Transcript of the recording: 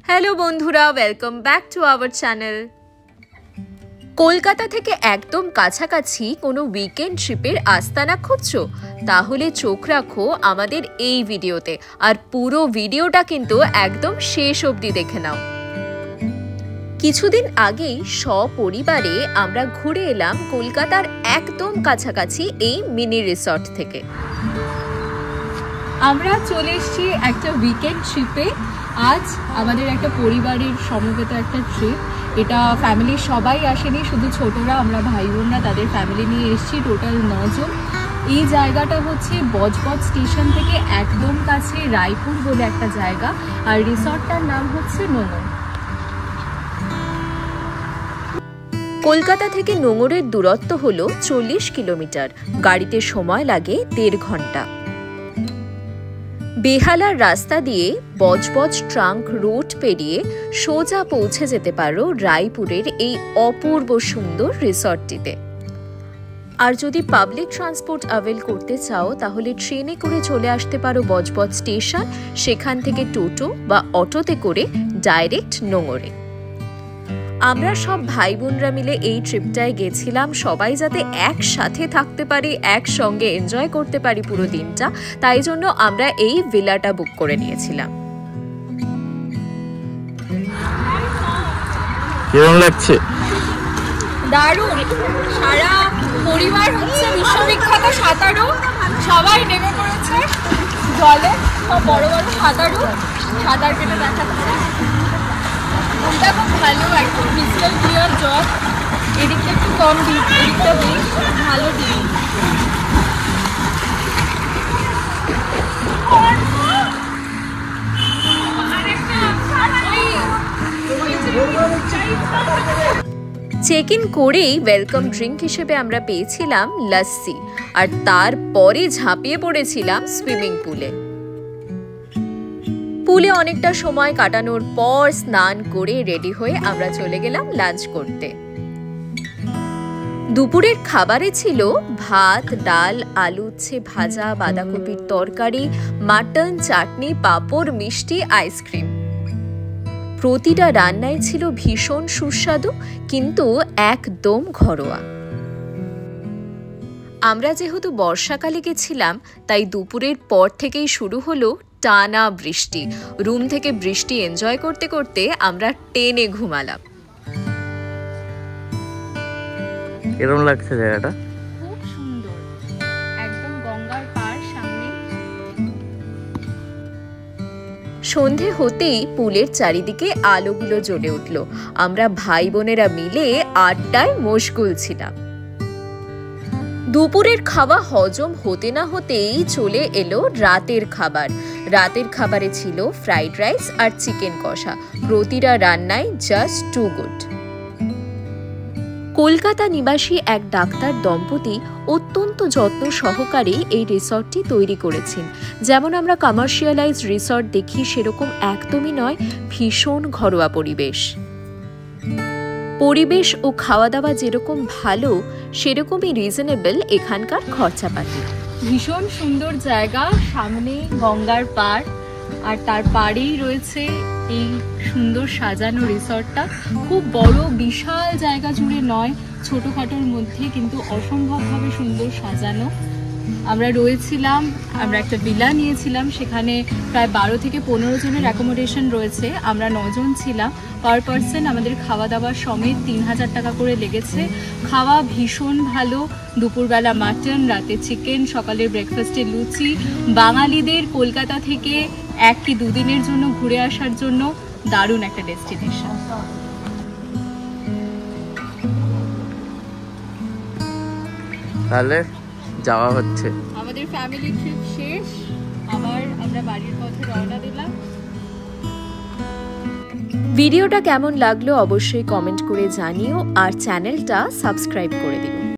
Hello বন্ধুরা, welcome back to our channel. Kolkata থেকে একদম কাছাকাছি কোনো উইকেন্ড ট্রিপের আস্তানা খুঁজছো? তাহলে চোখ রাখো আমাদের এই ভিডিওতে, আর পুরো ভিডিওটা কিন্তু একদম শেষ অবধি দেখে নাও। কিছুদিন আগেই সপরিবারে আমরা ঘুরে এলাম কলকাতার একদম কাছাকাছি এই মিনি রিসর্ট থেকে। আমরা চলে এসেছি একটা উইকেন্ড ট্রিপে। আজ আমাদের একটা পরিবারের সমবেত একটা ট্রিপ। এটা ফ্যামিলির সবাই আসেনি, শুধু ছোটরা, আমরা ভাই বোনরা তাদের ফ্যামিলি নিয়ে এসেছি, টোটাল 9 জন। এই জায়গাটা হচ্ছে বজবজ স্টেশন থেকে একদম কাছে রায়পুর বলে একটা জায়গা, আর রিসর্টটার নাম হচ্ছে নোঙর। কলকাতা থেকে নোঙরের দূরত্ব হলো 40 কিলোমিটার। গাড়িতে সময় লাগে 1.5 ঘন্টা। বেহালার রাস্তা দিয়ে বজবজ ট্রাঙ্ক রোড পেরিয়ে সোজা পৌঁছে যেতে পারো রায়পুরের এই অপূর্ব সুন্দর রিসর্টটিতে। আর যদি পাবলিক ট্রান্সপোর্ট অ্যাভেল করতে চাও তাহলে ট্রেনে করে চলে আসতে পারো বজবজ স্টেশন, সেখান থেকে টোটো বা অটোতে করে ডাইরেক্ট নোঙরে। আমরা সব ভাই বোনরা মিলে এই ট্রিপটায় গেছিলাম, সবাই যাতে একসাথে থাকতে পারি, একসঙ্গে এনজয় করতে পারি পুরো দিনটা, তাই জন্য আমরা এই ভিলাটা বুক করে নিয়েছিলাম। কেমন লাগছে? দারুণ। সারা পরিবার হচ্ছে বিশ্ববিখ্যাত সাঁতারু, সবাই নেমে পড়েছে জলে, সব বড় বড় সাঁতারু সাঁতার কেটে দেখাচ্ছে। এটা খুব ভালো, একদম ক্রিস্টাল ক্লিয়ার জল। এদিকটা একটু কম ডিপ, এদিকটা বেশ ভালো ডিপ। চেক ইন করেই ওয়েলকাম ড্রিঙ্ক হিসেবে আমরা পেয়েছিলাম লস্যি, আর তারপরে ঝাঁপিয়ে পড়েছিলাম সুইমিং পুলে। পুলে অনেকটা সময় কাটানোর পর স্নান করে রেডি হয়ে আমরা চলে গেলাম লাঞ্চ করতে। দুপুরের খাবারে ছিল ভাত, ডাল, আলু উচ্ছে ভাজা, বাঁধাকপির তরকারি, মাটন, চাটনি, পাঁপড়, মিষ্টি, আইসক্রিম। প্রতিটা রান্নাই ছিল ভীষণ সুস্বাদু, কিন্তু একদম ঘরোয়া। আমরা যেহেতু বর্ষাকালে গেছিলাম, তাই দুপুরের পর থেকেই শুরু হলো টানা বৃষ্টি। রুম থেকে বৃষ্টি এনজয় করতে করতে আমরা টেনে ঘুমালাম। কেমন লাগছে জায়গাটা? খুব সুন্দর, একদম গঙ্গার পাড় সামনে। সন্ধে হতেই পুলের চারিদিকে আলোগুলো জ্বলে উঠল। আমরা ভাই বোনেরা মিলে আড্ডায় মশগুল ছিলাম। দুপুরের খাওয়া হজম হতে না হতেই চলে এলো রাতের খাবার। রাতের খাবারে ছিল ফ্রাইড রাইস আর চিকেন কষা। প্রতিটা রান্নায় জাস্ট টু গুড। কলকাতা নিবাসী এক ডাক্তার দম্পতি অত্যন্ত যত্ন সহকারে এই রিসর্টটি তৈরি করেছেন। যেমন আমরা কমার্শিয়ালাইজড রিসর্ট দেখি সেরকম একদমই নয়, ভীষণ ঘরোয়া পরিবেশ ও খাওয়া দাওয়া যেরকম ভালো, সেরকমই রিজনেবল এখানকার খরচাপাতি। ভীষণ সুন্দর জায়গা, সামনে গঙ্গার পাড়, আর তার পাড়েই রয়েছে এই সুন্দর সাজানো রিসর্টটা। খুব বড় বিশাল জায়গা জুড়ে নয়, ছোটখাটোর মধ্যে, কিন্তু অসম্ভবভাবে সুন্দর সাজানো। আমরা রয়েছিলাম, আমরা একটা ভিলা নিয়েছিলাম, সেখানে প্রায় 12 থেকে 15 জনের অ্যাকোমোডেশন রয়েছে। আমরা 9 জন ছিলাম। পার পার্সন আমাদের খাওয়া দাওয়া সমেত 3000 টাকা করে লেগেছে। খাওয়া ভীষণ ভালো, দুপুরবেলা মাটন, রাতে চিকেন, সকালের ব্রেকফাস্টে লুচি। বাঙালিদের কলকাতা থেকে 1 কি 2 দিনের জন্য ঘুরে আসার জন্য দারুণ একটা ডেস্টিনেশন। তাহলে যাওয়া হচ্ছে। আমাদের ফ্যামিলি ট্রিপ শেষ, আবার আমরা বাড়ির পথে রওনা দিলাম। ভিডিওটা কেমন লাগলো অবশ্যই কমেন্ট করে জানিও, আর চ্যানেলটা সাবস্ক্রাইব করে দিও।